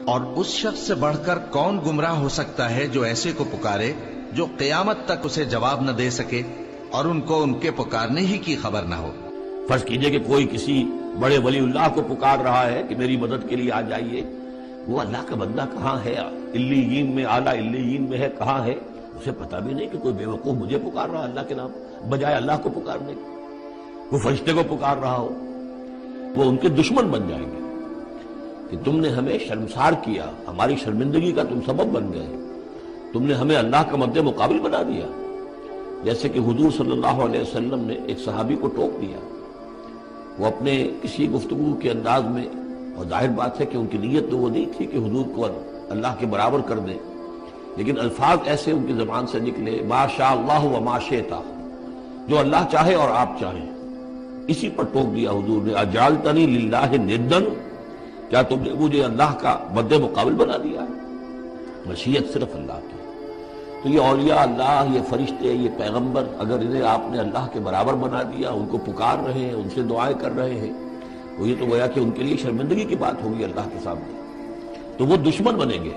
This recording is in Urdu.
اور اس شخص سے بڑھ کر کون گمراہ ہو سکتا ہے جو ایسے کو پکارے جو قیامت تک اسے جواب نہ دے سکے اور ان کو ان کے پکارنے ہی کی خبر نہ ہو۔ فرض کیجئے کہ کوئی کسی بڑے ولی اللہ کو پکار رہا ہے کہ میری مدد کے لیے آ جائیے، وہ اللہ کا بندہ کہاں ہے، علیین میں، اعلیٰ علیین میں ہے، کہاں ہے، اسے پتہ بھی نہیں کہ کوئی بے وقوف مجھے پکار رہا اللہ کے نام بجائے اللہ کو پکارنے کے، وہ فرشتے کو پکار رہا ہو، وہ ان کے دشمن بن جائیں گے کہ تم نے ہمیں شرمسار کیا، ہماری شرمندگی کا تم سبب بن گئے، تم نے ہمیں اللہ کا مد مقابل بنا دیا۔ جیسے کہ حضور صلی اللہ علیہ وسلم نے ایک صحابی کو ٹوک دیا، وہ اپنے کسی گفتگو کے انداز میں، اور ظاہر بات ہے کہ ان کی نیت تو وہ نہیں تھی کہ حضور کو اللہ کے برابر کر دیں، لیکن الفاظ ایسے ان کی زبان سے نکلے، ما شاء اللہ و ما شئت، جو اللہ چاہے اور آپ چاہیں، اسی پر ٹوک دیا حضور نے، اجعلتنی للہ ندن، کیا تم نے مجھے اللہ کا مد مقابل بنا دیا ہے؟ مشیت صرف اللہ کی۔ تو یہ اولیاء اللہ، یہ فرشتے، یہ پیغمبر، اگر انہیں آپ نے اللہ کے برابر بنا دیا، ان کو پکار رہے ہیں، ان سے دعائیں کر رہے ہیں، تو یہ تو گویا کہ ان کے لیے شرمندگی کی بات ہوگی اللہ کے سامنے، تو وہ دشمن بنیں گے۔